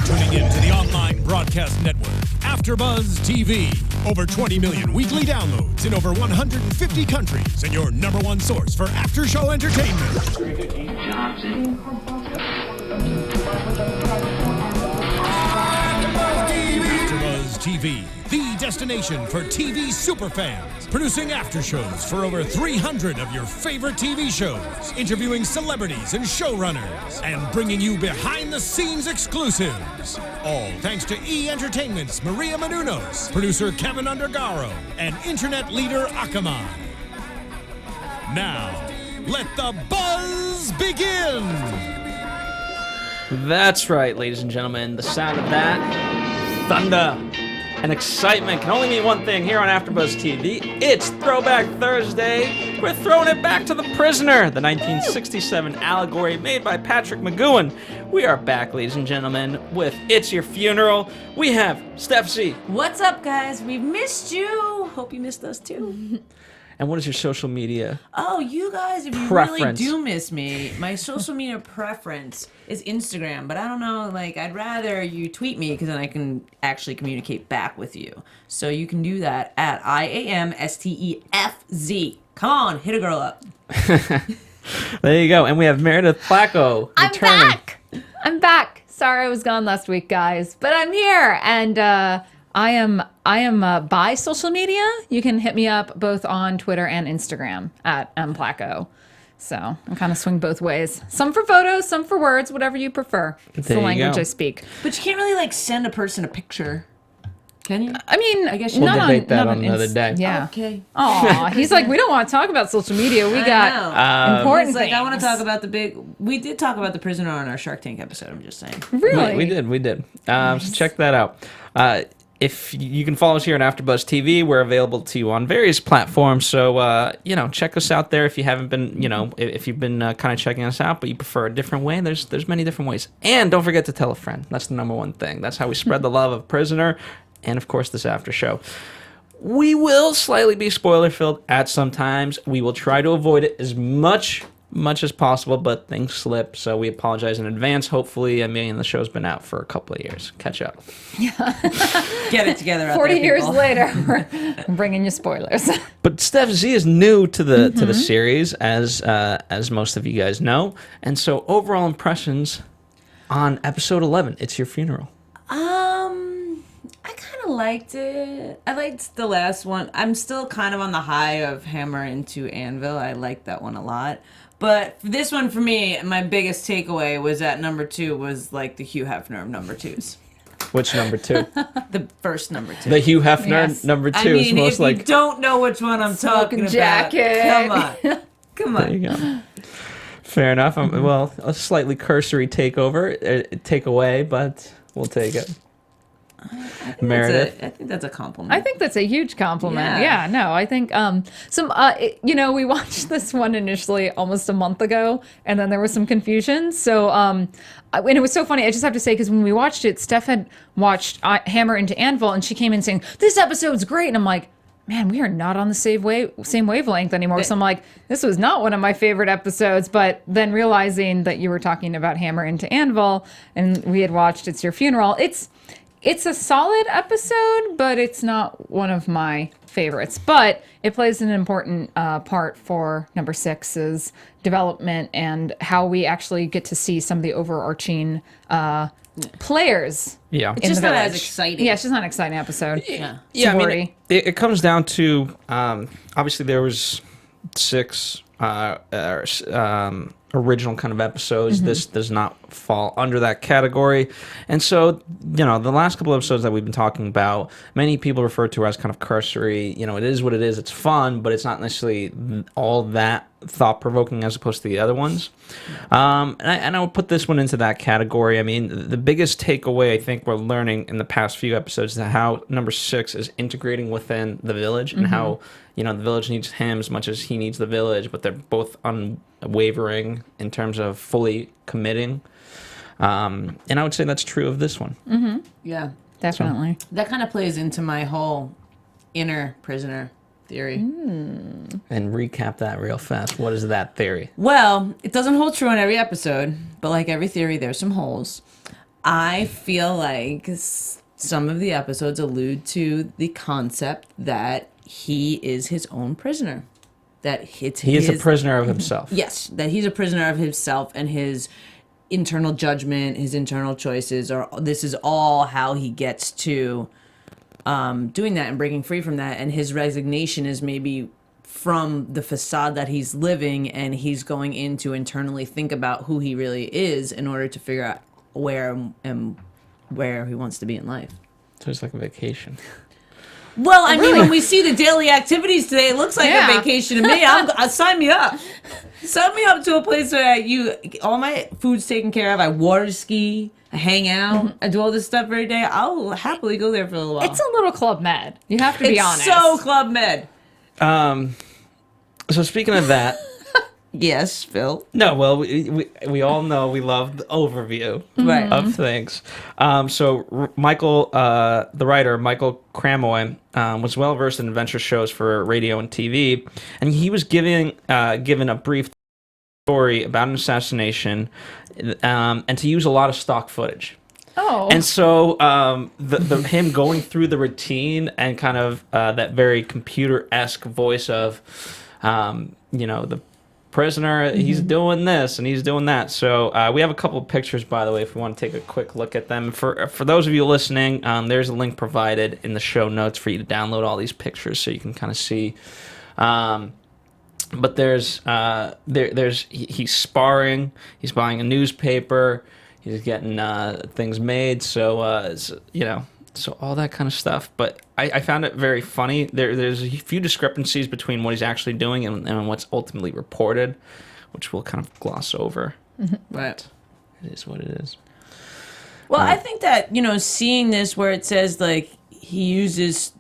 tuning in to the online broadcast network, AfterBuzz TV. Over 20 million weekly downloads in over 150 countries, and your number one source for after-show entertainment. AfterBuzz TV, the destination for TV superfans. Producing aftershows for over 300 of your favorite TV shows, interviewing celebrities and showrunners, and bringing you behind-the-scenes exclusives. All thanks to E! Entertainment's Maria Menounos, producer Kevin Undergaro, and internet leader Akamai. Now, let the buzz begin! That's right, ladies and gentlemen. The sound of that, thunder and excitement can only mean one thing here on AfterBuzz TV. It's Throwback Thursday. We're throwing it back to The Prisoner, the 1967 allegory made by Patrick McGoohan. We are back, ladies and gentlemen, with It's Your Funeral. We have Steph C. What's up, guys? We've missed you. Hope you missed us, too. And what is your social media? Oh, you guys, if you really do miss me, my social media preference is Instagram. But I don't know, I'd rather you tweet me because then I can actually communicate back with you. So you can do that at IAMSTEFZ. Come on, hit a girl up. There you go. And we have Meredith Placco returning. I'm back. Sorry I was gone last week, guys. But I'm here. And I am by social media. You can hit me up both on Twitter and Instagram at mplacco. So I kind of swing both ways. Some for photos, some for words, whatever you prefer. It's the language I speak. But you can't really send a person a picture, can you? I mean, I guess we'll debate that on another day. Yeah. Okay. Aw, he's like, we don't want to talk about social media. We got important things. I want to talk about we did talk about The Prisoner on our Shark Tank episode, I'm just saying. Really? We did. So check that out. If you can follow us here on AfterBuzz TV, we're available to you on various platforms. So, check us out there if you haven't been, if you've been kind of checking us out, but you prefer a different way. There's many different ways. And don't forget to tell a friend. That's the number one thing. That's how we spread the love of Prisoner and, of course, this after show. We will slightly be spoiler-filled at some times. We will try to avoid it as much as possible, but things slip, so we apologize in advance. Hopefully, the show's been out for a couple of years. Catch up. Get it together out 40 there, years later, we're bringing you spoilers. But Steph Z is new to the series, as most of you guys know, and so overall impressions on episode 11, It's Your Funeral. I kind of liked it. I liked the last one. I'm still kind of on the high of Hammer into Anvil. I liked that one a lot. But this one, for me, my biggest takeaway was that number 2 was the Hugh Hefner of number 2s. Which number 2? The first number 2. The Hugh Hefner number 2 is most if you don't know which one I'm talking jacket. about, come on. There you go. Fair enough. Well, a slightly cursory takeaway, but we'll take it. Meredith? I think that's a compliment. I think that's a huge compliment. Yeah. I think we watched this one initially almost a month ago, and then there was some confusion. So, and it was so funny. I just have to say, because when we watched it, Steph had watched Hammer into Anvil, and she came in saying, "This episode's great," and I'm like, man, we are not on the same wavelength anymore. So I'm like, this was not one of my favorite episodes. But then realizing that you were talking about Hammer into Anvil, and we had watched It's Your Funeral, It's a solid episode, but it's not one of my favorites. But it plays an important part for number 6's development and how we actually get to see some of the overarching players. Yeah. It's just not as exciting. Yeah, it's just not an exciting episode. Yeah. It comes down to, obviously there was 6 original kind of episodes. This does not fall under that category. And so, the last couple of episodes that we've been talking about, many people refer to as kind of cursory. It is what it is. It's fun, but it's not necessarily all that thought-provoking as opposed to the other ones. And I would put this one into that category. The biggest takeaway I think we're learning in the past few episodes is how number 6 is integrating within the village and how, the village needs him as much as he needs the village, but they're both unwavering in terms of fully committing. And I would say that's true of this one. Mm-hmm. Yeah. Definitely. So, that kind of plays into my whole inner prisoner theory. And recap that real fast. What is that theory? Well, it doesn't hold true on every episode, but like every theory, there's some holes. I feel like some of the episodes allude to the concept that he is his own prisoner. That he is a prisoner of himself. Yes, that he's a prisoner of himself and his internal judgment, his internal choices, or this is all how he gets to doing that and breaking free from that. And his resignation is maybe from the facade that he's living, and he's going in to internally think about who he really is in order to figure out where he wants to be in life. So it's like a vacation. Well, I mean, when we see the daily activities today, it looks like a vacation to me. Sign me up. Sign me up to a place where all my food's taken care of. I water ski, I hang out, I do all this stuff every day. I'll happily go there for a little while. It's a little Club Med. You have to be honest. It's so Club Med. So speaking of that, yes, Phil. no, well, we all know we love the overview of things. Michael, the writer, Michael Cramoy, was well versed in adventure shows for radio and TV, and he was given a brief story about an assassination, and to use a lot of stock footage. Oh. And so him going through the routine and kind of that very computer-esque voice of, the prisoner, he's doing this and he's doing that. So we have a couple of pictures, by the way, if we want to take a quick look at them. For those of you listening, there's a link provided in the show notes for you to download all these pictures so you can kind of see. But he's sparring, he's buying a newspaper, he's getting things made, so all that kind of stuff. But I found it very funny. There's a few discrepancies between what he's actually doing and what's ultimately reported, which we'll kind of gloss over. Right. It is what it is. Well, I think that, seeing this where it says, like, he uses,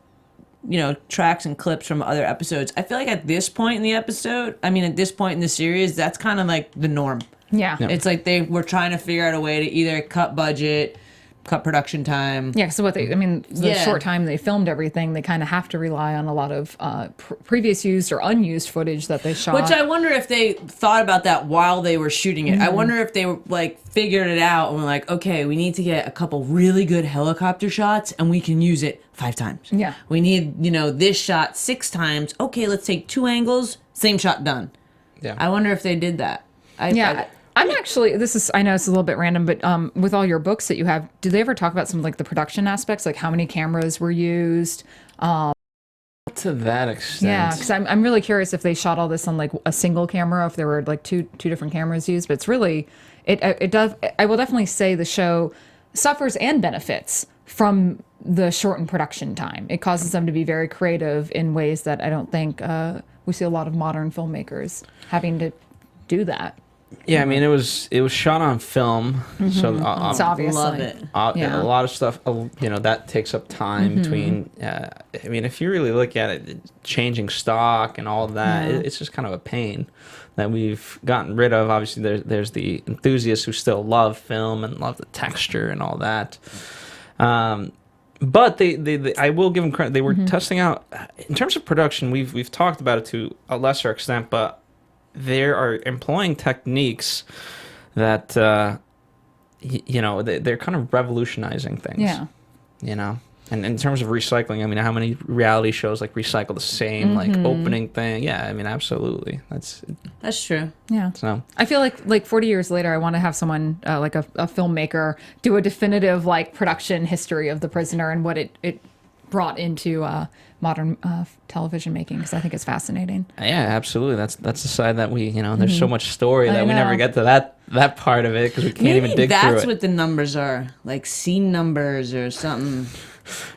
tracks and clips from other episodes, I feel like at this point in the series, that's kind of like the norm. Yeah. It's like they were trying to figure out a way to either cut budget, cut production time. Yeah, so the short time they filmed everything, they kind of have to rely on a lot of previous used or unused footage that they shot. Which I wonder if they thought about that while they were shooting it. I wonder if they were figured it out and were like, okay, we need to get a couple really good helicopter shots and we can use it 5 times. Yeah. We need, this shot 6 times. Okay, let's take 2 angles, same shot done. Yeah. I wonder if they did that. I'm actually, I know it's a little bit random, but with all your books that you have, do they ever talk about some the production aspects, like how many cameras were used? To that extent. Yeah, because I'm really curious if they shot all this on a single camera, if there were two different cameras used. But it's really, it does. I will definitely say the show suffers and benefits from the shortened production time. It causes them to be very creative in ways that I don't think we see a lot of modern filmmakers having to do that. Yeah, I mean, it was shot on film, so It's obviously. Love it. Yeah. A lot of stuff, that takes up time between. If you really look at it, changing stock and all that, it's just kind of a pain that we've gotten rid of. Obviously, there's the enthusiasts who still love film and love the texture and all that. But they I will give them credit. They were testing out in terms of production. We've talked about it to a lesser extent, but they are employing techniques that they're kind of revolutionizing things. Yeah. And in terms of recycling, how many reality shows recycle the same opening thing? Yeah, absolutely. That's true. Yeah. So I feel like 40 years later, I want to have someone a filmmaker do a definitive production history of The Prisoner and what it brought into modern television making, because I think it's fascinating. Yeah, absolutely. That's the side that we there's so much story that we never get to that part of it because we can't even dig through it. That's what the numbers are, scene numbers or something.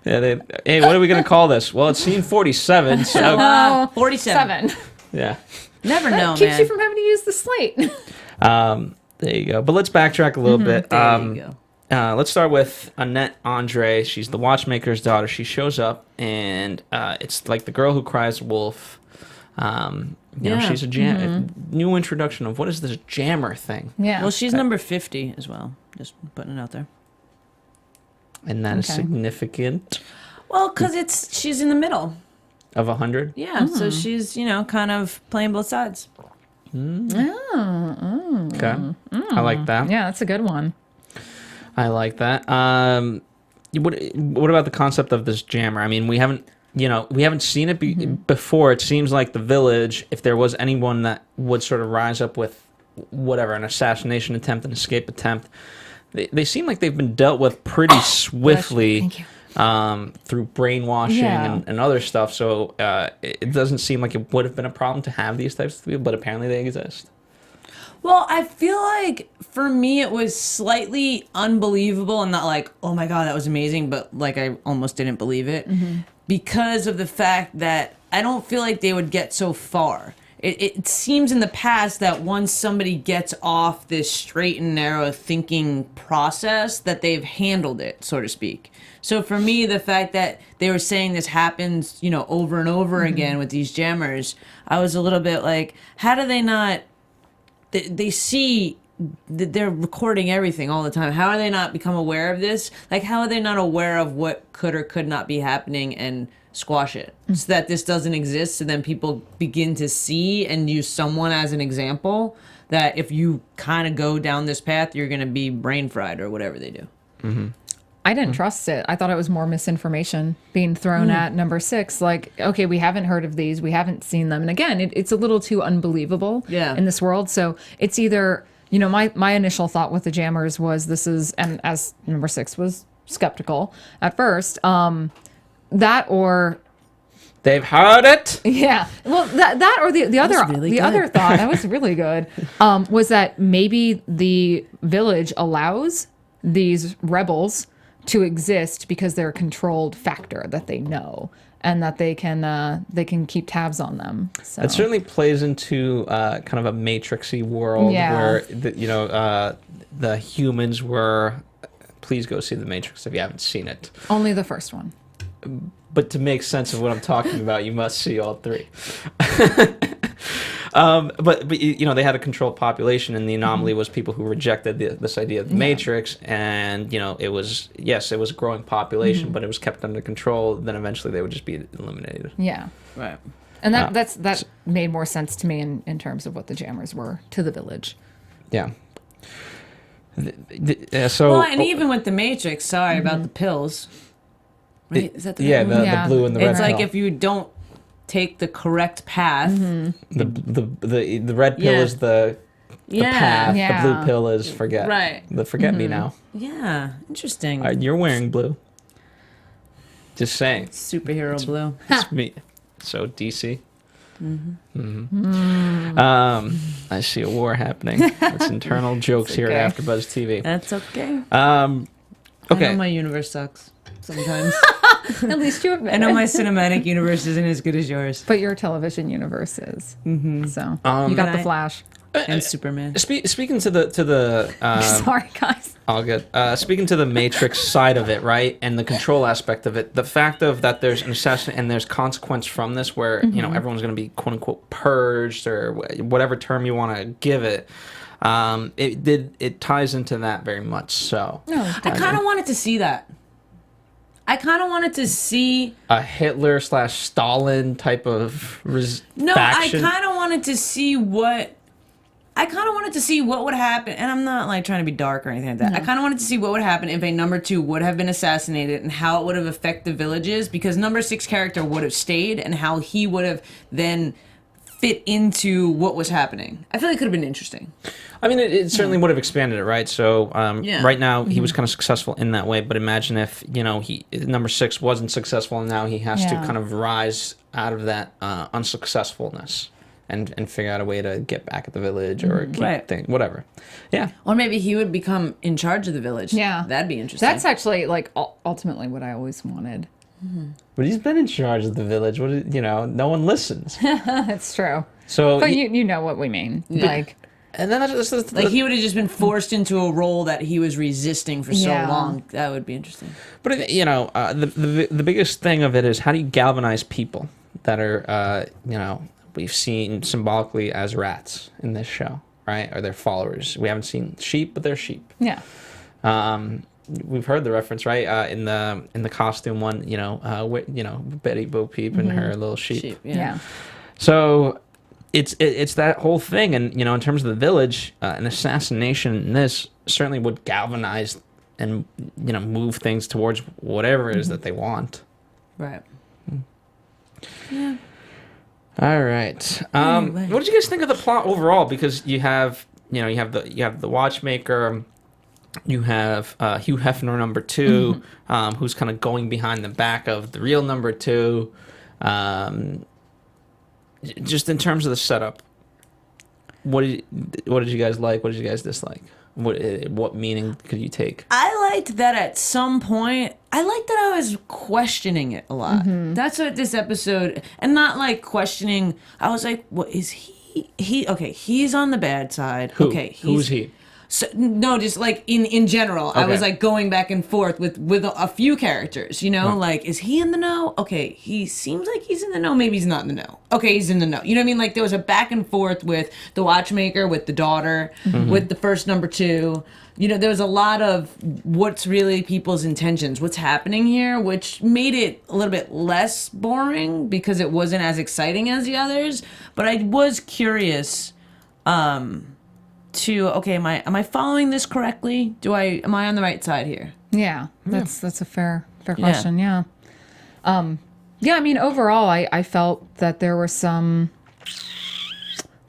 Yeah. Hey, what are we gonna call this? Well, it's scene 47. So 47. Yeah. Never know, Keeps man. you from having to use the slate. There you go. But let's backtrack a little bit. There you go. Let's start with Annette Andre. She's the watchmaker's daughter. She shows up, and it's like the girl who cries wolf. She's a new introduction of what is this jammer thing. Yeah. Well, she's number 50 as well. Just putting it out there. And that is significant. Well, because she's in the middle. Of 100? Yeah, so she's, kind of playing both sides. Okay. I like that. Yeah, that's a good one. I like that. What about the concept of this jammer? I mean, we haven't seen it before. It seems like the village, if there was anyone that would sort of rise up with whatever, an assassination attempt, an escape attempt, they seem like they've been dealt with pretty swiftly. Thank you. Through brainwashing Yeah. and other stuff. So it doesn't seem like it would have been a problem to have these types of people, but apparently they exist. Well, I feel like for me it was slightly unbelievable and not like, oh my God, that was amazing, but like I almost didn't believe it because of the fact that I don't feel like they would get so far. It seems in the past that once somebody gets off this straight and narrow thinking process that they've handled it, so to speak. So for me, the fact that they were saying this happens, over and over again with these jammers, I was a little bit like, how do they not, they see that they're recording everything all the time. How are they not become aware of this? Like, how are they not aware of what could or could not be happening and squash it so that this doesn't exist? So then people begin to see and use someone as an example that if you kind of go down this path, you're going to be brain fried or whatever they do. I didn't trust it. I thought it was more misinformation being thrown at number 6. Like, okay, we haven't heard of these. We haven't seen them. And again, it's a little too unbelievable in this world. So it's either, my initial thought with the jammers was this is, and as number 6 was skeptical at first, that or... They've heard it. Yeah. Well, that or the other really the good. other thought that was really good was that maybe the village allows these rebels to exist because they're a controlled factor that they know and that they can keep tabs on them. So It certainly plays into kind of a matrixy world where the humans were. Please go see the Matrix if you haven't seen it. only the first one. But to make sense of what I'm talking about, you must see all 3. But they had a controlled population, and the anomaly was people who rejected this idea of the Matrix, and it was a growing population, but it was kept under control. Then eventually they would just be eliminated. Yeah. Right. And that made more sense to me in terms of what the jammers were to the village. Yeah. And even with the Matrix, sorry about the pills. Right? Is that the right one? the blue and the red. It's like pill. if you don't take the correct path. The red pill is the path. Yeah. The blue pill is forget. Right. Forget me now. Yeah, interesting. You're wearing blue. Just saying. Superhero blue. It's me. So DC. I see a war happening. It's internal jokes here at AfterBuzz TV. That's okay. Okay. I know my universe sucks sometimes. At least you admit I know it. my cinematic universe isn't as good as yours. But your television universe is. So you got the Flash. And Superman. Speaking to the Sorry, guys. all good. Speaking to the Matrix side of it, right, and the control aspect of it, the fact of that there's an assassin and there's consequence from this, where everyone's going to be quote unquote purged or whatever term you want to give it. It ties into that very much. So I kind of wanted to see that. I kind of wanted to see a Hitler / Stalin type of faction. I kind of wanted to see what would happen, and I'm not like trying to be dark or anything like that. I kind of wanted to see what would happen if a number 2 would have been assassinated and how it would have affected the villages, because number 6 character would have stayed and how he would have then fit into what was happening. I feel like it could have been interesting. I mean, it certainly would have expanded it, right? So right now he was kind of successful in that way, but imagine if number 6 wasn't successful and now he has to kind of rise out of that unsuccessfulness and figure out a way to get back at the village or keep things, whatever. Yeah. Or maybe he would become in charge of the village. Yeah. That'd be interesting. That's actually like ultimately what I always wanted. But he's been in charge of the village. No one listens. That's true. So, But you know what we mean. Like, and then that's like he would have just been forced into a role that he was resisting for so long. That would be interesting. But the biggest thing of it is, how do you galvanize people that are we've seen symbolically as rats in this show, right? Or they're followers. We haven't seen sheep, but they're sheep. yeah. We've heard the reference, right? In the costume one, Betty Bo Peep and her little sheep. Yeah. So it's that whole thing, and in terms of the village, an assassination in this certainly would galvanize move things towards whatever it is that they want. Right. Yeah. All right. What did you guys think of the plot overall? Because you have the watchmaker, you have Hugh Hefner number 2, who's kind of going behind the back of the real number 2. Just in terms of the setup, what did you guys like? What did you guys dislike? What meaning could you take? I liked that at some point. I liked that I was questioning it a lot. That's what this episode, and not like questioning. I was like, "What is he? Okay, he's on the bad side. Who? Okay, Who's he? So, no, just like in general, I was like going back and forth with a few characters, like, is he in the know? Okay, he seems like he's in the know. Maybe he's not in the know. Okay, he's in the know. You know what I mean? Like there was a back and forth with the watchmaker, with the daughter, with the first number 2. There was a lot of what's really people's intentions, what's happening here, which made it a little bit less boring because it wasn't as exciting as the others. But I was curious, am I following this correctly? Am I on the right side here? Yeah, that's a fair question. Yeah. I mean, overall, I felt that there were some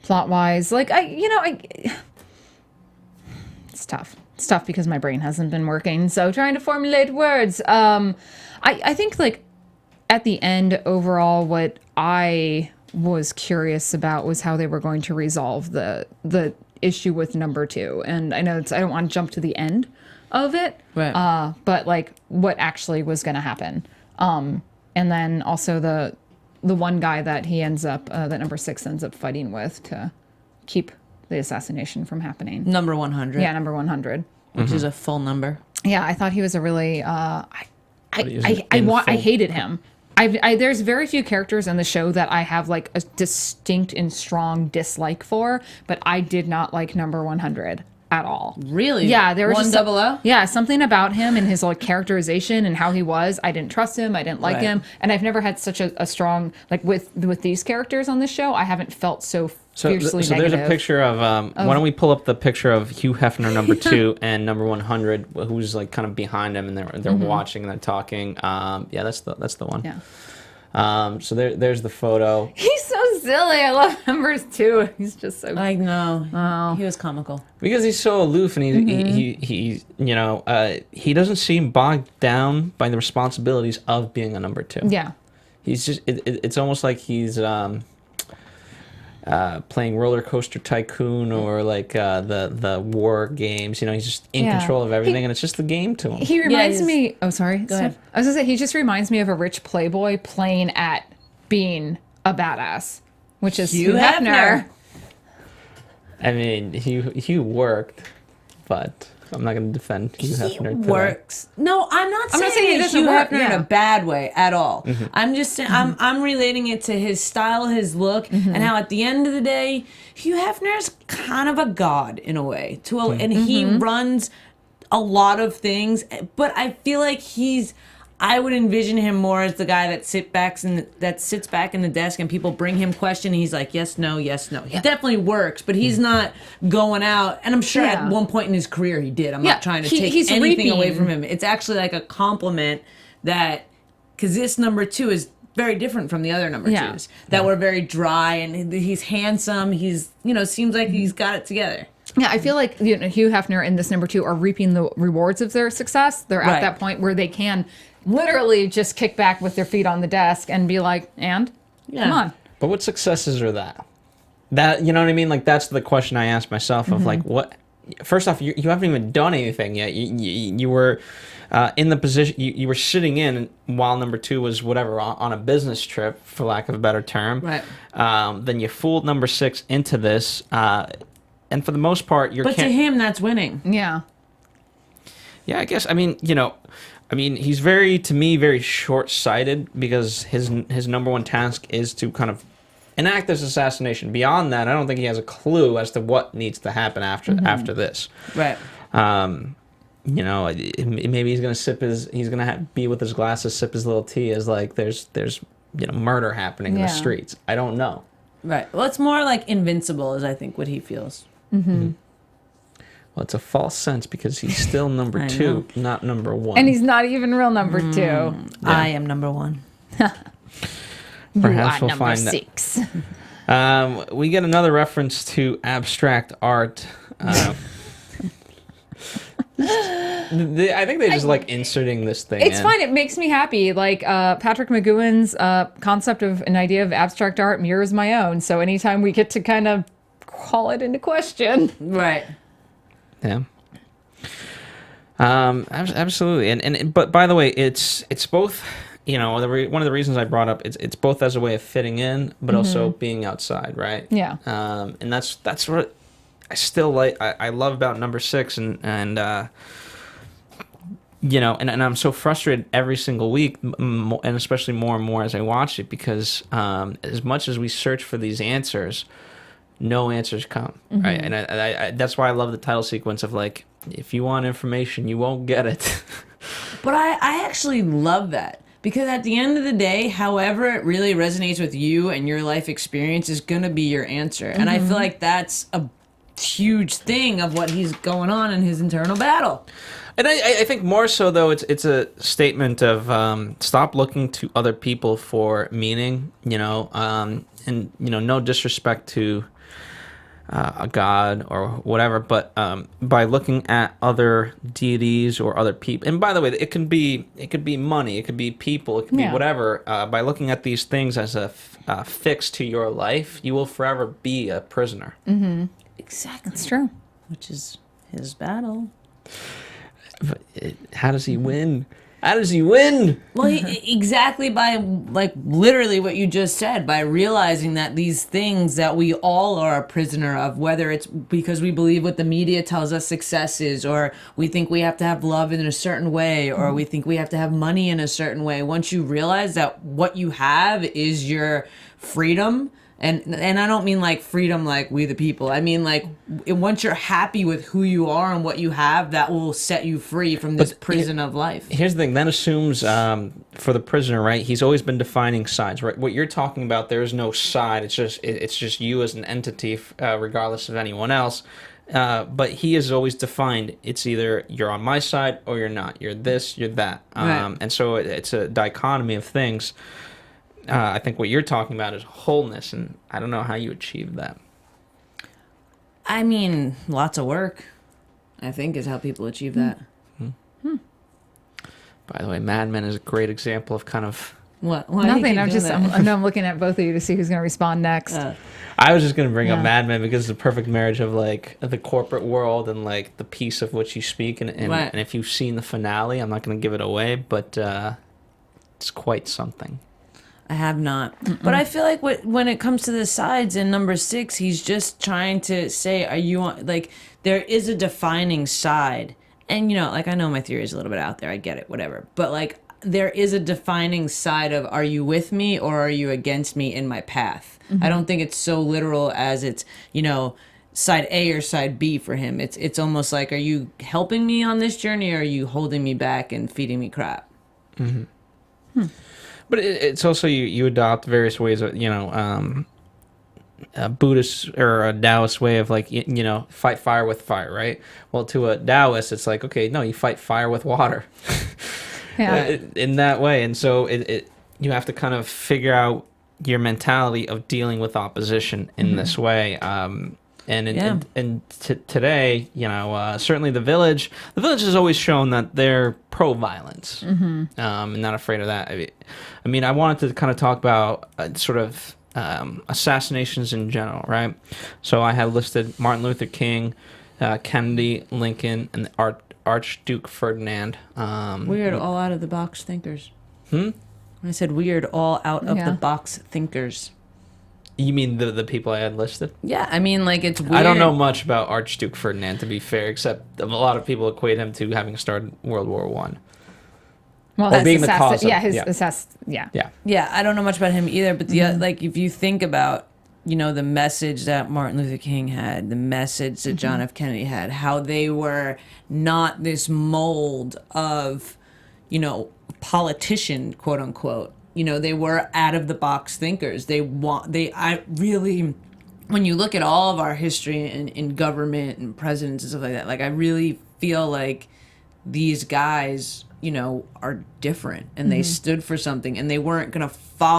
plot wise, like it's tough. It's tough because my brain hasn't been working. So trying to formulate words. I think like at the end, overall, what I was curious about was how they were going to resolve the issue with number 2. And I know I don't want to jump to the end of it, right? But like what actually was going to happen. And then also the one guy that he ends up, that number 6 ends up fighting with to keep the assassination from happening. Number 100. Yeah, number 100. Which is a full number. Yeah, I thought he was a really, I hated him. There's very few characters in the show that I have like a distinct and strong dislike for, but I did not like number 100 at all. Really? Yeah, there was 100? Yeah, something about him and his like characterization and how he was. I didn't trust him. I didn't like him, and I've never had such a strong like with these characters on this show. I haven't felt so fiercely so negative. there's a picture of why don't we pull up the picture of Hugh Hefner number 2 and number 100, who's like kind of behind him, and they're watching and they're talking. Yeah, that's the one. Yeah. So there's the photo. He's so silly. I love numbers 2. He's just so. I know. Oh. He was comical because he's so aloof, and he doesn't seem bogged down by the responsibilities of being a number 2. Yeah. He's just it's almost like he's playing Roller Coaster Tycoon or like the war games. He's just in control of everything, and it's just the game to him. He reminds me. Oh, sorry. Go ahead. I was gonna say he just reminds me of a rich playboy playing at being a badass, which is Hugh Hefner. I mean, he worked, but I'm not going to defend Hugh Hefner. He works. No, I'm not saying he doesn't Hugh work, Hefner in a bad way at all. I'm just saying I'm relating it to his style, his look, and how at the end of the day, Hugh Hefner's kind of a god in a way. And he runs a lot of things, but I feel like I would envision him more as the guy that sits back in the desk and people bring him questions and he's like, yes, no, yes, no. He definitely works, but he's not going out. And I'm sure at one point in his career he did. I'm not trying to take anything away from him. It's actually like a compliment because this number 2 is very different from the other number 2s that were very dry, and he's handsome. He's, seems like he's got it together. Yeah, I feel like Hugh Hefner and this number 2 are reaping the rewards of their success. They're at that point where they can literally just kick back with their feet on the desk and be like, come on. But what successes are that? You know what I mean? Like, that's the question I asked myself of like, what? First off, you haven't even done anything yet. You were in the position, you were sitting in while number 2 was whatever, on a business trip, for lack of a better term. Right. Then you fooled number 6 into this. And for the most part, But to him, that's winning. Yeah. Yeah, I guess. I mean, he's to me, very short-sighted because his number 1 task is to kind of enact this assassination. Beyond that, I don't think he has a clue as to what needs to happen after this. Right. Maybe he's gonna be with his glasses, sip his little tea as like there's murder happening in the streets. I don't know. Right. Well, it's more like invincible, is I think what he feels. Well, Well, it's a false sense because he's still number 2, not number 1. And he's not even real number 2. Yeah. I am number 1. Perhaps we'll number find 6. We get another reference to abstract art. I think they just like inserting this thing. It's fine. It makes me happy. Like Patrick McGoohan's concept of an idea of abstract art mirrors my own. So anytime we get to kind of call it into question, Right. Yeah. Absolutely. And but by the way, it's both. You know, one of the reasons I brought up it's both as a way of fitting in, but also being outside, right? Yeah. And that's what I still like. I love about number 6, and you know, and I'm so frustrated every single week, and especially more and more as I watch it, because as much as we search for these answers, no answers come, right? And I that's why I love the title sequence of like, if you want information, you won't get it. But I actually love that. Because at the end of the day, however it really resonates with you and your life experience is going to be your answer. And I feel like that's a huge thing of what he's going on in his internal battle. And I think more so, though, it's a statement of stop looking to other people for meaning, you know, and, you know, no disrespect to a god or whatever, but by looking at other deities or other people, and by the way, it could be money, it could be people, it could be whatever. By looking at these things as a fix to your life, you will forever be a prisoner. Mm-hmm. Exactly. It's true. Which is his battle. But how does he win? How does he win? Well, exactly by, like, literally what you just said, by realizing that these things that we all are a prisoner of, whether it's because we believe what the media tells us success is, or we think we have to have love in a certain way, or we think we have to have money in a certain way. Once you realize that what you have is your freedom, and I don't mean like freedom like we the people. I mean like once you're happy with who you are and what you have, that will set you free from this prison of life. Here's the thing. That assumes for the prisoner, right? He's always been defining sides, right? What you're talking about, there is no side. It's just you as an entity, regardless of anyone else. But he has always defined it's either you're on my side or you're not. You're this, you're that. Right. And so it's a dichotomy of things. I think what you're talking about is wholeness, and I don't know how you achieve that. I mean, lots of work, I think, is how people achieve that. By the way, Mad Men is a great example of kind of... What? Why Nothing. I'm looking at both of you to see who's going to respond next. I was just going to bring up Mad Men because it's a perfect marriage of like the corporate world and like the piece of which you speak. And if you've seen the finale, I'm not going to give it away, but it's quite something. I have not. But I feel like when it comes to the sides in number 6, he's just trying to say, are you on, like, there is a defining side. And, you know, like, I know my theory is a little bit out there. I get it, whatever. But, like, there is a defining side of, are you with me or are you against me in my path? I don't think it's so literal as it's, you know, side A or side B for him. It's almost like, are you helping me on this journey or are you holding me back and feeding me crap? But it's also you adopt various ways of, you know, a Buddhist or a Taoist way of like, you know, fight fire with fire, right? Well, to a Taoist, it's like, okay, no, you fight fire with water. In that way. And so you have to kind of figure out your mentality of dealing with opposition in this way. Today, you know, certainly the village has always shown that they're pro-violence, and not afraid of that. I mean, I wanted to kind of talk about sort of assassinations in general, right? So I had listed Martin Luther King, Kennedy, Lincoln, and the Archduke Ferdinand. Weird, all out of the box thinkers. I said weird, all out of the box thinkers. You mean the people I had listed? Yeah, I mean, like, it's weird. I don't know much about Archduke Ferdinand, to be fair, except a lot of people equate him to having started World War One. Well, or being the cause of, Yeah, I don't know much about him either, but like, if you think about, you know, the message that Martin Luther King had, the message that John F. Kennedy had, how they were not this mold of, you know, politician, quote unquote. You know, they were out of the box thinkers. I really when you look at all of our history in government and presidents and stuff like that, like I really feel like these guys, you know, are different and they stood for something and they weren't going to follow,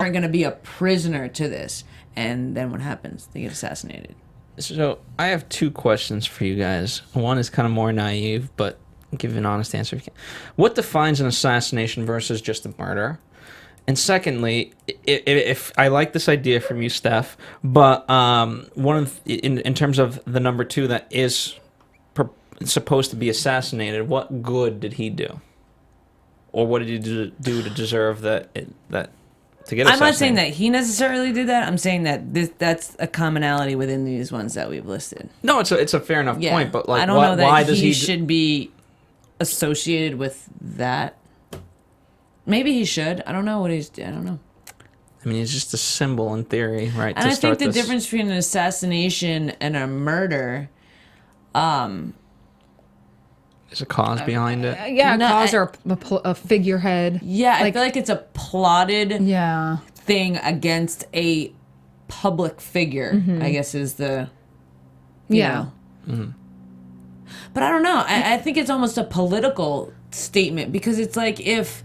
weren't going to be a prisoner to this. And then what happens? They get assassinated. So I have two questions for you guys. One is kind of more naive, but give an honest answer if you can. What defines an assassination versus just a murder? And secondly, if I like this idea from you, Steph, but one of in terms of the number two that is supposed to be assassinated, what good did he do, or what did he do to deserve that to get assassinated? I'm not saying that he necessarily did that. I'm saying that that's a commonality within these ones that we've listed. No, it's a fair enough point, but like, I don't know that why does he should be associated with that. Maybe he should. I don't know what he's. I don't know. I mean, it's just a symbol in theory, right? And I think the difference between an assassination and a murder, is a cause behind it. Yeah, a cause or a figurehead. Yeah, I feel like it's a plotted Yeah. thing against a public figure. I guess is the. You know. But I don't know. I think it's almost a political statement because it's like if.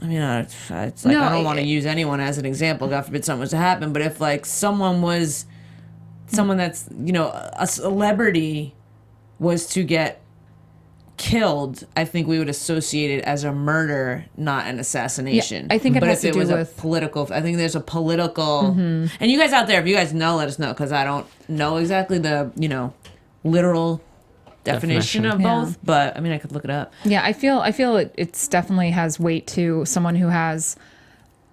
I mean, it's like I don't want to use anyone as an example. God forbid something was to happen. But if like someone that's, you know, a celebrity was to get killed, I think we would associate it as a murder, not an assassination. Yeah, I think it has to do with political. I think there's a political. And you guys out there, if you guys know, let us know because I don't know exactly the, you know, literal definition of both, but I mean I could look it up. Yeah, I feel it's definitely has weight to someone who has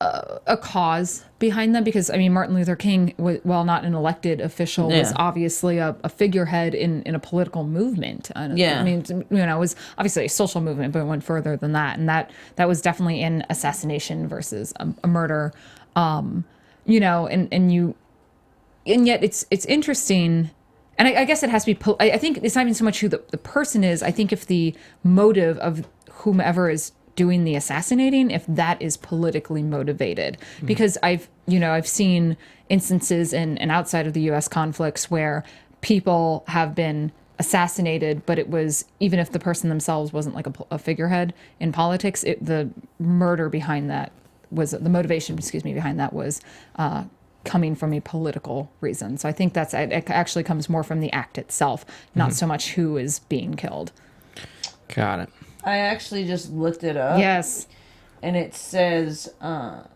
a cause behind them because I mean Martin Luther King, while not an elected official, was obviously a figurehead in a political movement. I mean, you know, it was obviously a social movement, but it went further than that, and that was definitely an assassination versus a murder. You know, and yet it's interesting. And I guess it has to be, I think it's not even so much who the person is. I think if the motive of whomever is doing the assassinating, if that is politically motivated. Because I've seen instances in outside of the U.S. conflicts where people have been assassinated, but it was, even if the person themselves wasn't like a figurehead in politics, the murder behind that was, the motivation, behind that was, coming from a political reason. So I think it actually comes more from the act itself, not so much who is being killed. Got it. I actually just looked it up. Yes. And it says, where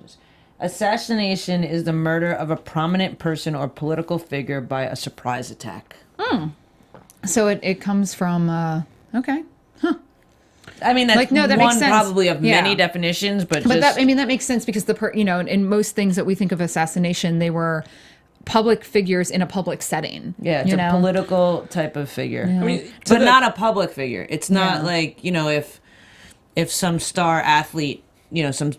is it? Assassination is the murder of a prominent person or political figure by a surprise attack. So it comes from, okay. I mean, that's like, no, that one makes sense. probably of many definitions, but just... that makes sense because you know, in most things that we think of assassination, they were public figures in a public setting. Yeah, it's a political type of figure. Yeah. I mean, but not a public figure. It's not like, you know, if some star athlete, you know, some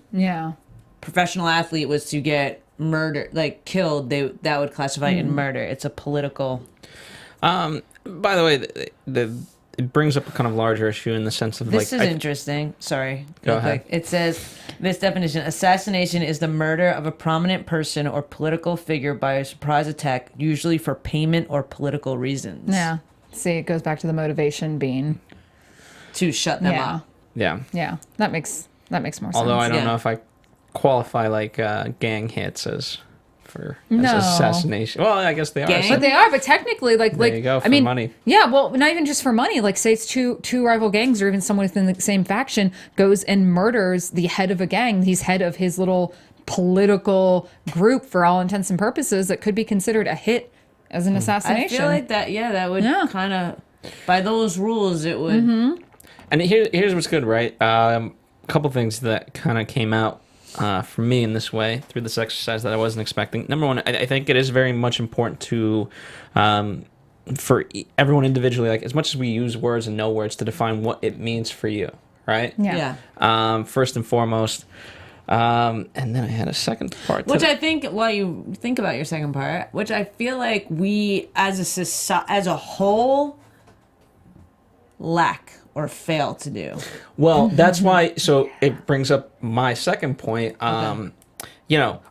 professional athlete was to get murdered, like killed, that would classify it in murder. It's a political... By the way, it brings up a kind of larger issue in the sense of this is interesting. Sorry. Go ahead. It says, this definition, assassination is the murder of a prominent person or political figure by a surprise attack, usually for payment or political reasons. Yeah. See, it goes back to the motivation being... to shut them up. Yeah. Yeah. That makes more sense. Although I don't know if I qualify like gang hits as assassination. Well, I guess they are. But they are. But technically, there you go, for money. Yeah, well, not even just for money. Like, say it's two rival gangs, or even someone within the same faction goes and murders the head of a gang. He's head of his little political group for all intents and purposes. That could be considered a hit as an assassination. I feel like that. Yeah, that would kind of, by those rules, it would. And here's what's good, right? A couple things that kind of came out. For me in this way through this exercise that I wasn't expecting. Number one, I think it is very much important to for everyone individually, like as much as we use words and know words, to define what it means for you, right? Yeah. First and foremost, and then I had a second part, which I think, while you think about your second part, which I feel like we as a whole lack or fail to do. Well, that's why. So it brings up my second point.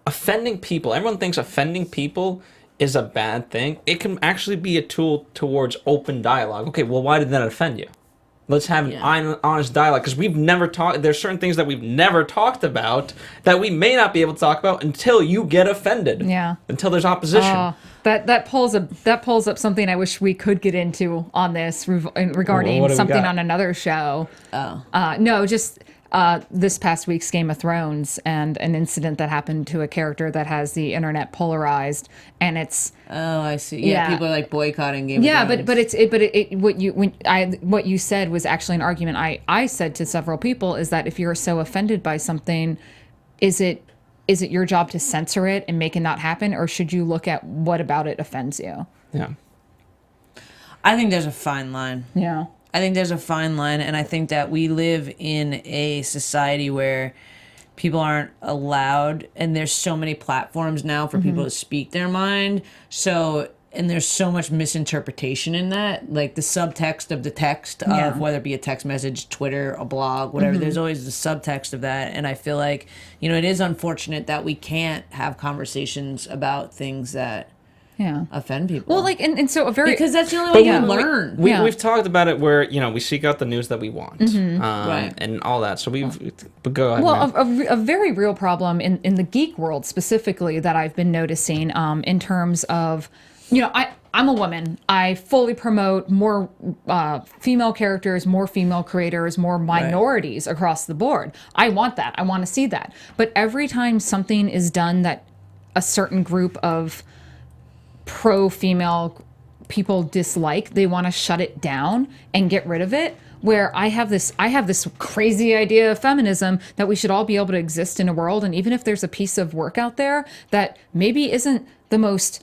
offending people. Everyone thinks offending people is a bad thing. It can actually be a tool towards open dialogue. Okay, well, why did that offend you? Let's have an honest dialogue, because we've never talked. There's certain things that we've never talked about that we may not be able to talk about until you get offended. Yeah. Until there's opposition. That pulls up something I wish we could get into on this regarding something on another show. No, just this past week's Game of Thrones and an incident that happened to a character that has the internet polarized, and it's. Oh, I see. Yeah, people are like boycotting Game of Thrones. But what you said was actually an argument I said to several people, is that if you're so offended by something, is it your job to censor it and make it not happen, or should you look at what about it offends you? Yeah. I think there's a fine line. Yeah. I think there's a fine line, and I think that we live in a society where people aren't allowed, and there's so many platforms now for people to speak their mind. So, and there's so much misinterpretation in that, like the subtext of the text of whether it be a text message, Twitter, a blog, whatever. There's always the subtext of that, and I feel like, it is unfortunate that we can't have conversations about things that offend people. Well, like, and so because that's the only way you learn. We've talked about it where we seek out the news that we want, Right. and all that. So but go ahead. Well, a very real problem in the geek world specifically that I've been noticing, in terms of, I'm a woman. I fully promote more female characters, more female creators, more minorities across the board. I want that. I want to see that. But every time something is done that a certain group of pro-female people dislike, they want to shut it down and get rid of it. Where I have this crazy idea of feminism that we should all be able to exist in a world, and even if there's a piece of work out there that maybe isn't the most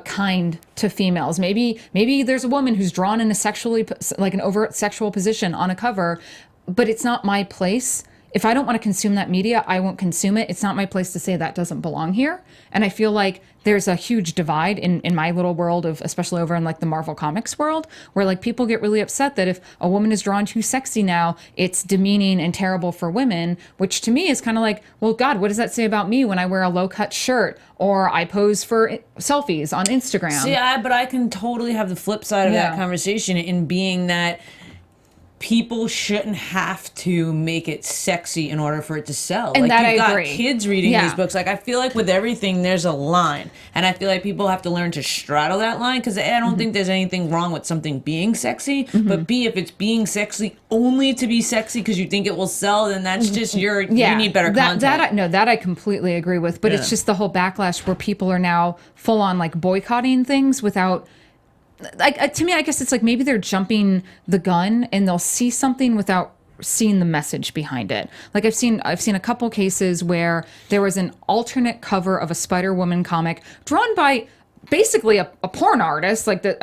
kind to females, maybe there's a woman who's drawn in an overt sexual position on a cover, but it's not my place. If I don't want to consume that media, I won't consume it. It's not my place to say that doesn't belong here. And I feel like there's a huge divide in my little world of, especially over in like the Marvel Comics world, where like people get really upset that if a woman is drawn too sexy now, it's demeaning and terrible for women, which to me is kind of like, well, God, what does that say about me when I wear a low-cut shirt or I pose for selfies on Instagram? See, but I can totally have the flip side of that conversation in being that people shouldn't have to make it sexy in order for it to sell. And like, that you've I got agree. Kids reading these books. Like, I feel like with everything, there's a line. And I feel like people have to learn to straddle that line, because I don't think there's anything wrong with something being sexy. But B, if it's being sexy only to be sexy because you think it will sell, then that's just you need better content. That I completely agree with. But it's just the whole backlash where people are now full on like boycotting things without... Like, to me, I guess it's like maybe they're jumping the gun and they'll see something without seeing the message behind it. Like I've seen a couple cases where there was an alternate cover of a Spider-Woman comic drawn by basically a porn artist, like the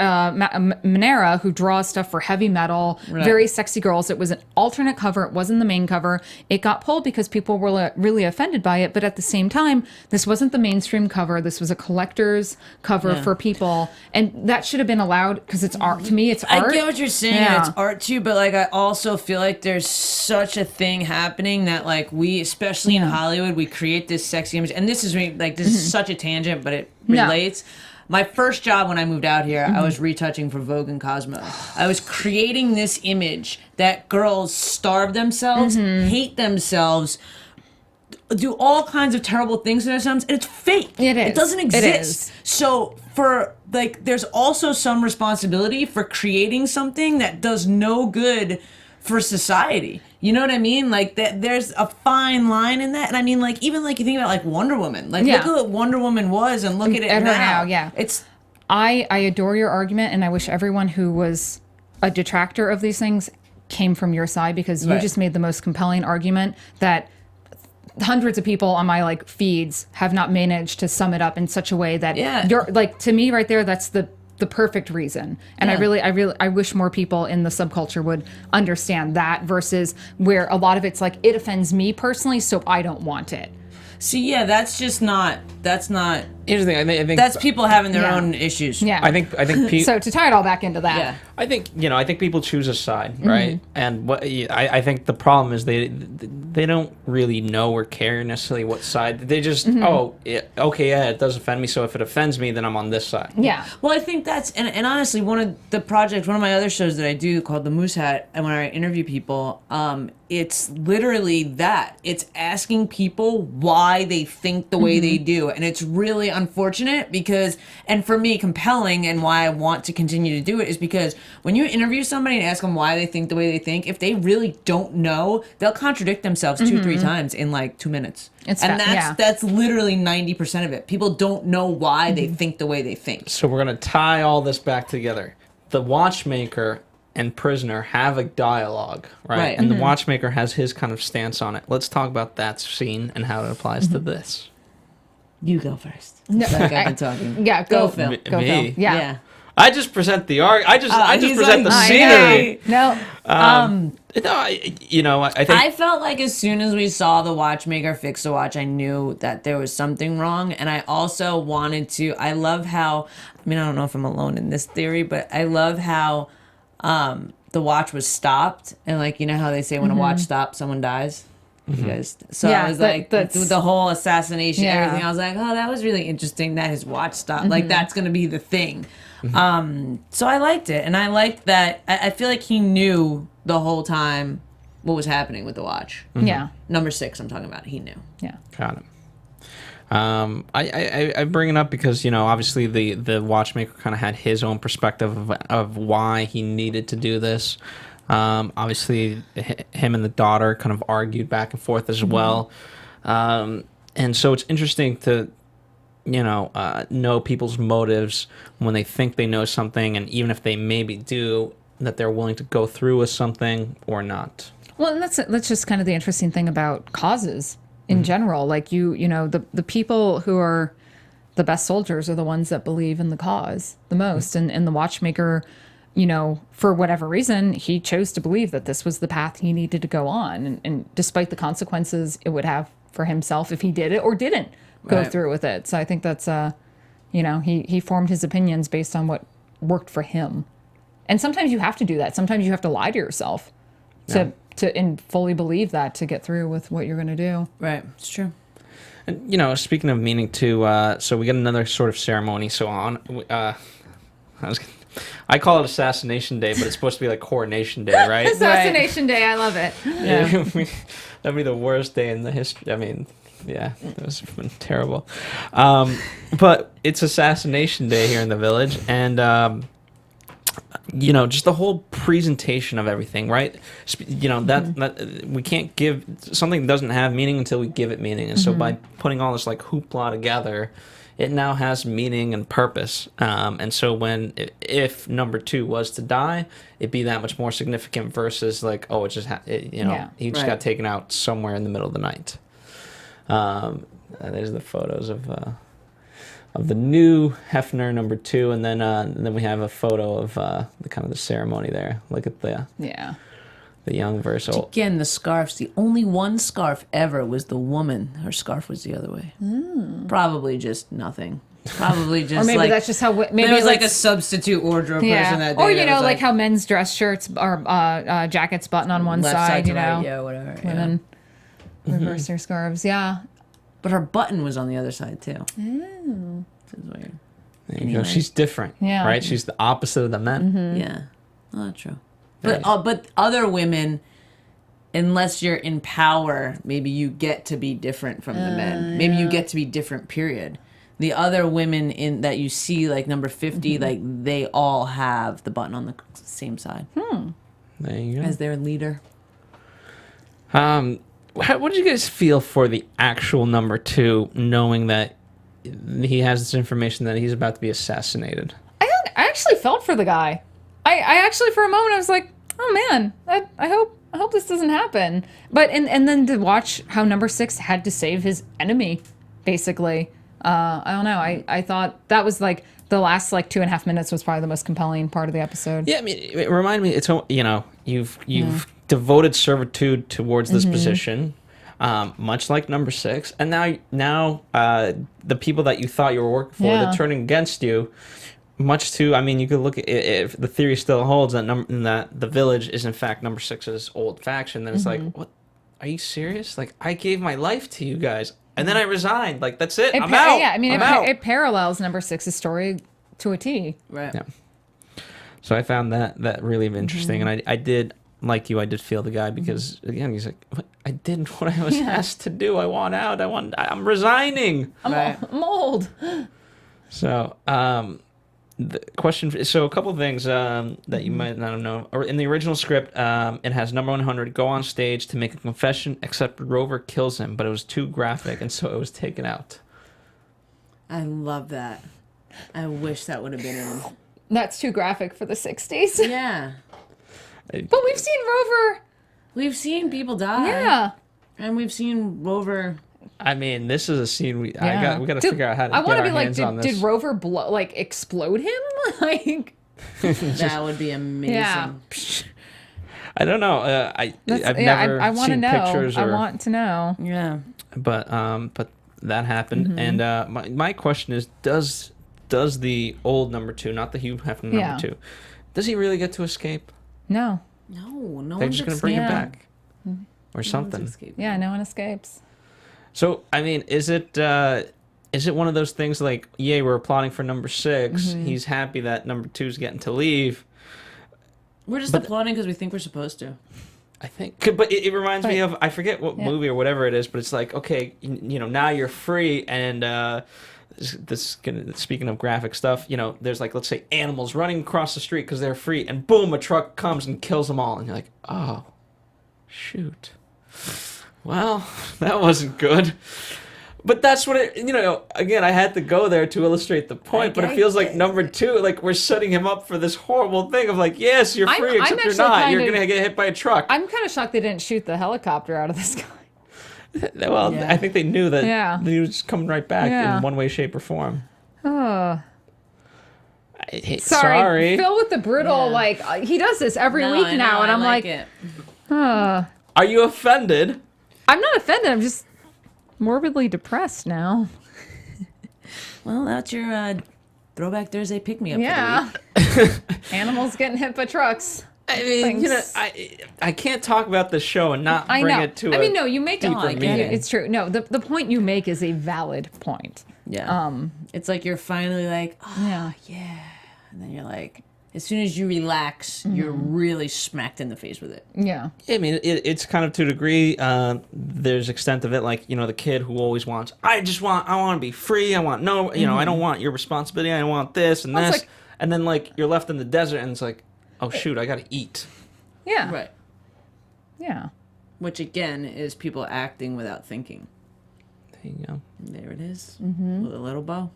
Manera, who draws stuff for heavy metal, very sexy girls. It was an alternate cover. It wasn't the main cover. It got pulled because people were really offended by it. But at the same time, this wasn't the mainstream cover. This was a collector's cover for people. And that should have been allowed because it's art. To me, it's art. I get what you're saying. It's art too. But like, I also feel like there's such a thing happening that like we, especially in Hollywood, we create this sexy image. And this is like, this is such a tangent, but it relates. My first job when I moved out here, I was retouching for Vogue and Cosmo. I was creating this image that girls starve themselves, hate themselves, do all kinds of terrible things to themselves, and it's fake. It is. It doesn't exist. It is. So for like, there's also some responsibility for creating something that does no good for society. You know what I mean? Like that, there's a fine line in that. And I mean, like, even like you think about like Wonder Woman. Like, look at what Wonder Woman was, and look at it now. It's. I adore your argument, and I wish everyone who was a detractor of these things came from your side, because you just made the most compelling argument that hundreds of people on my like feeds have not managed to sum it up in such a way that you're like, to me right there, that's the perfect reason. And I wish more people in the subculture would understand that, versus where a lot of it's like, it offends me personally, so I don't want it. See, that's not Here's the thing. I think That's people having their own issues. Yeah. I think So to tie it all back into that. Yeah. I think people choose a side, right? And what I think the problem is they don't really know or care necessarily what side. They just it does offend me. So if it offends me, then I'm on this side. Yeah. Well, I think that's and honestly, one of my other shows that I do called The Moose Hat, and when I interview people, it's literally that. It's asking people why they think the way they do, and it's really unfortunate because, and for me, compelling, and why I want to continue to do it is because when you interview somebody and ask them why they think the way they think, if they really don't know, they'll contradict themselves 2-3 times in like 2 minutes. That's literally 90% of it. People don't know why they think the way they think. So we're gonna tie all this back together. The watchmaker and prisoner have a dialogue, right? And the watchmaker has his kind of stance on it. Let's talk about that scene and how it applies to this. You go first. No, Like I've been talking. Yeah, Go, Phil. Go, Me? Phil. Yeah. I just present the art. I just he's present like, the I scenery. No. I think I felt like as soon as we saw the watchmaker fix the watch, I knew that there was something wrong. And I also wanted to, I love how, I don't know if I'm alone in this theory, but I love how the watch was stopped. And like, you know how they say when a watch stops, someone dies? You guys, so Yeah, I was like, that's the whole assassination, Yeah. everything. I was like, oh, that was really interesting that his watch stopped. Like, that's going to be the thing. So I liked it. And I liked that. I feel like he knew the whole time what was happening with the watch. Yeah. Number 6, I'm talking about. He knew. Yeah. got it. I bring it up because obviously the watchmaker kind of had his own perspective of why he needed to do this. Obviously, him and the daughter kind of argued back and forth as well, and so it's interesting to know people's motives when they think they know something, and even if they maybe do, that they're willing to go through with something or not. Well, and that's just kind of the interesting thing about causes in general. Like the people who are the best soldiers are the ones that believe in the cause the most, and the watchmaker, for whatever reason, he chose to believe that this was the path he needed to go on, and despite the consequences it would have for himself if he did it or didn't go through with it. So I think that's he formed his opinions based on what worked for him. And sometimes you have to do that. Sometimes you have to lie to yourself to and fully believe that to get through with what you're going to do. Right. It's true. And speaking of meaning too, so we get another sort of ceremony. So I call it Assassination Day, but it's supposed to be like Coronation Day, right? Assassination Day, I love it. Yeah. That'd be the worst day in the history. Yeah, that was terrible. But it's Assassination Day here in the village, and just the whole presentation of everything, right? That we can't give something that doesn't have meaning until we give it meaning, and so by putting all this like hoopla together, it now has meaning and purpose. And so if number 2 was to die, it'd be that much more significant versus like, oh, it just he just got taken out somewhere in the middle of the night. There's the photos of the new Hefner number 2, and then we have a photo of the kind of the ceremony there. Look at the young verse. Again, the scarves. The only one scarf ever was the woman. Her scarf was the other way. Probably just nothing. Probably just or maybe like, that's just how maybe it was like a substitute wardrobe person that day. Or like how men's dress shirts or jackets button on one left side, to right, yeah, whatever. Women reverse their scarves, yeah. But her button was on the other side too. Oh. This is weird. There you go. She's different, right? She's the opposite of the men. Yeah, not true. But other women, unless you're in power, maybe you get to be different from the men. Maybe you get to be different. Period. The other women that you see, like number 50, like they all have the button on the same side. There you go. As their leader. What did you guys feel for the actual number 2, knowing that he has this information that he's about to be assassinated? I actually felt for the guy. I actually, for a moment, I was like, oh man, I hope this doesn't happen. But and then to watch how number 6 had to save his enemy, basically. I don't know. I thought that was like the last like 2.5 minutes was probably the most compelling part of the episode. Yeah, it reminded me. It's you've devoted servitude towards this position. much like number 6. And now the people that you thought you were working for, they're turning against you. Much to, I mean, you could look at it, if the theory still holds that the village is in fact number 6's old faction, then it's like, what? Are you serious? Like, I gave my life to you guys, and then I resigned. Like, that's it. I'm out. Yeah, I mean, it parallels number 6's story to a T. Right. Yeah. So I found that really interesting, and I did, like you, I did feel the guy because, again, he's like, what? I did what I was asked to do. I want out. I'm resigning. I'm old. So, the question. So, a couple things that you might not know. In the original script, it has number 100 go on stage to make a confession, except Rover kills him, but it was too graphic, and so it was taken out. I love that. I wish that would have been in. That's too graphic for the 60s. Yeah. But we've seen Rover. We've seen people die. Yeah. And we've seen Rover. I mean, this is a scene we got to figure out how to I get want our to be like, hands on this. did Rover explode him? Like, That would be amazing. yeah. I don't know. I've never I want to seen know. pictures. I want to know. Yeah. But that happened, and my question is, does the old number 2, not the Hugh Hefner number 2, does he really get to escape? No. No They're one's just gonna bring him escaping. back, or something. Yeah, no one escapes. So I mean, is it one of those things like, yay, we're applauding for number 6. He's happy that number 2's getting to leave. We're just applauding because we think we're supposed to. I think, but it reminds me of, I forget what movie or whatever it is, but it's like, okay, now you're free, and speaking of graphic stuff, there's like, let's say, animals running across the street because they're free, and boom, a truck comes and kills them all, and you're like, oh, shoot. Well, that wasn't good. But that's what it, again, I had to go there to illustrate the point, but it feels like number 2, like we're setting him up for this horrible thing of like, yes, you're free, except you're not. You're going to get hit by a truck. I'm kind of shocked they didn't shoot the helicopter out of the sky. Well, I think they knew that he was coming right back in one way, shape, or form. Oh. Sorry. Phil with the brutal, he does this every week now, and I'm like, Are you offended? I'm not offended. I'm just morbidly depressed now. Well, that's your Throwback Thursday pick-me-up Yeah. for the week. Animals getting hit by trucks. I mean, I can't talk about the show and not bring it to no, you make deeper meaning. It's true. No, the point you make is a valid point. Yeah. It's like you're finally like, oh, yeah. And then you're like, as soon as you relax, you're really smacked in the face with it. Yeah. I mean, it's kind of to a degree. There's extent of it, like, the kid who always wants, I want to be free. I want I don't want your responsibility. I want this and this. And then, like, you're left in the desert and it's like, oh, shoot, I got to eat. Yeah. Right. Yeah. Which, again, is people acting without thinking. There you go. There it is. With a little bow.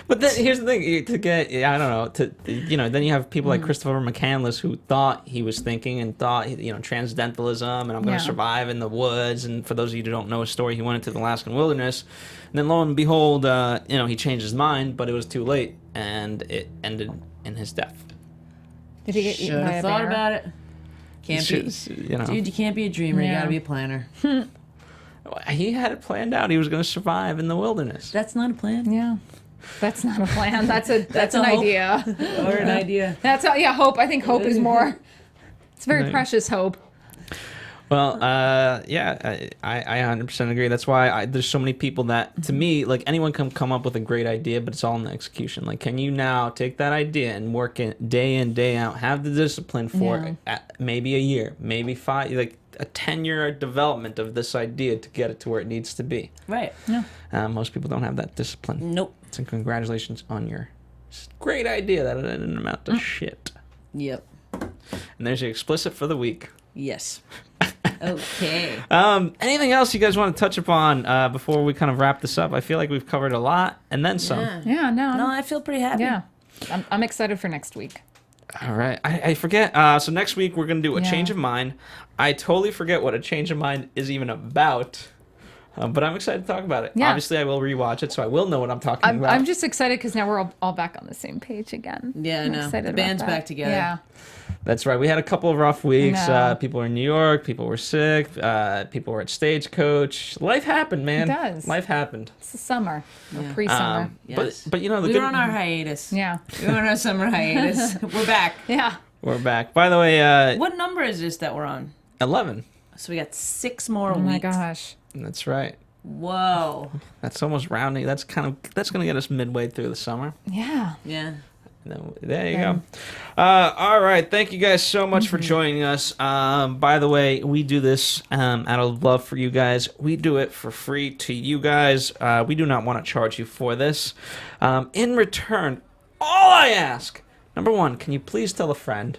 But then here's the thing: to get, I don't know, then you have people like Christopher McCandless who thought he was thinking and thought, transcendentalism, and I'm going to survive in the woods. And for those of you who don't know his story, he went into the Alaskan wilderness, and then lo and behold, he changed his mind, but it was too late, and it ended in his death. Did he get eaten by a bear? Should have thought about it. Can't be, dude. You can't be a dreamer. You got to be a planner. He had it planned out. He was going to survive in the wilderness. That's not a plan. Yeah. That's not a plan. That's an idea. Or an idea. That's hope. I think hope is more. It's very precious hope. Well, I 100% agree. That's why there's so many people that, to me, like, anyone can come up with a great idea, but it's all in the execution. Like, can you now take that idea and work it day in, day out, have the discipline for maybe a year, maybe 5, like a 10-year development of this idea to get it to where it needs to be. Right. Yeah. Most people don't have that discipline. Nope. So congratulations on your great idea that it didn't amount to shit. Yep. And there's your explicit for the week. Yes. Okay. Anything else you guys want to touch upon before we kind of wrap this up? I feel like we've covered a lot and then some. Yeah. No, I feel pretty happy. Yeah. I'm excited for next week. All right. I forget. So next week we're going to do a change of mind. I totally forget what a change of mind is even about. But I'm excited to talk about it. Yeah. Obviously, I will rewatch it, so I will know what I'm talking about. I'm just excited because now we're all back on the same page again. Yeah, I I'm know. excited The about band's that. back together. Yeah. That's right. We had a couple of rough weeks. No. People were in New York. People were sick. People were at Stagecoach. Life happened, man. It does. Life happened. It's the summer or Yeah. pre-summer. Yes. But you know, we were on our hiatus. Yeah. We were on our summer hiatus. We're back. Yeah. we're back. By the way, What number is this that we're on? 11. So we got 6 more Oh weeks. my gosh. That's right. Whoa. That's almost rounding. That's going to get us midway through the summer. Yeah. Yeah. There you go. All right. Thank you guys so much for joining us. By the way, we do this out of love for you guys. We do it for free to you guys. We do not want to charge you for this. In return, all I ask, number one, can you please tell a friend?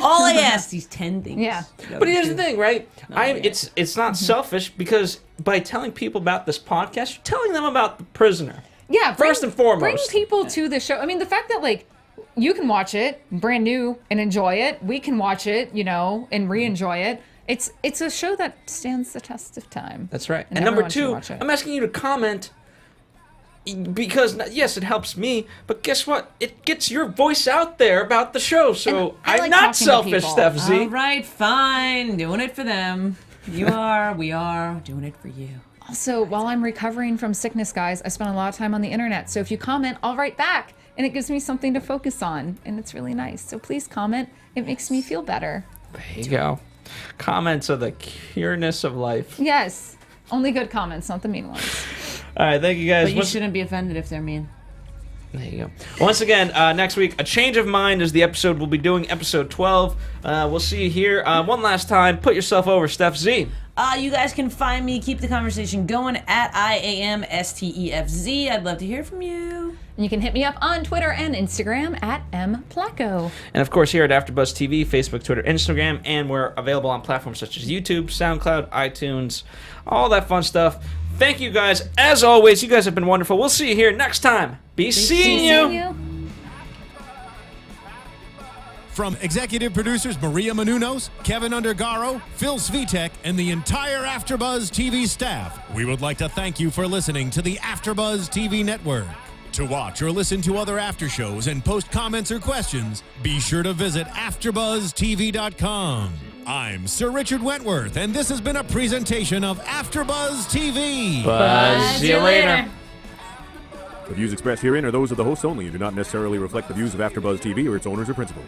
All I asked, these 10 things. Yeah. But here's the thing, right? yeah. It's not selfish because by telling people about this podcast, you're telling them about The Prisoner. Yeah. First and foremost. Bring people to the show. I mean, the fact that, like, you can watch it brand new and enjoy it. We can watch it, and re-enjoy it. It's a show that stands the test of time. That's right. And everyone number should two, watch it. I'm asking you to comment because, yes, it helps me, but guess what? It gets your voice out there about the show. So And I I'm like not talking to selfish, people. Steph Z. All right, fine. Doing it for them. You are. We are. Doing it for you. Also, while I'm recovering from sickness, guys, I spend a lot of time on the internet. So if you comment, I'll write back. And it gives me something to focus on. And it's really nice. So please comment. It makes me feel better. There you go. Comments are the cureness of life. Yes. Only good comments, not the mean ones. All right, thank you guys. But you shouldn't be offended if they're mean. There you go. Once again, next week, A Change of Mind is the episode we'll be doing, episode 12. We'll see you here. One last time, put yourself over, Steph Z. You guys can find me, keep the conversation going at IAMSTEFZ. I'd love to hear from you. And you can hit me up on Twitter and Instagram at mplaco. And of course, here at AfterBuzz TV, Facebook, Twitter, Instagram, and we're available on platforms such as YouTube, SoundCloud, iTunes, all that fun stuff. Thank you guys. As always, you guys have been wonderful. We'll see you here next time. Be seeing you. From executive producers Maria Menounos, Kevin Undergaro, Phil Svitek, and the entire AfterBuzz TV staff, we would like to thank you for listening to the AfterBuzz TV network. To watch or listen to other after shows and post comments or questions, be sure to visit AfterBuzzTV.com. I'm Sir Richard Wentworth, and this has been a presentation of AfterBuzz TV. Buzz. See you later. The views expressed herein are those of the hosts only and do not necessarily reflect the views of AfterBuzz TV or its owners or principals.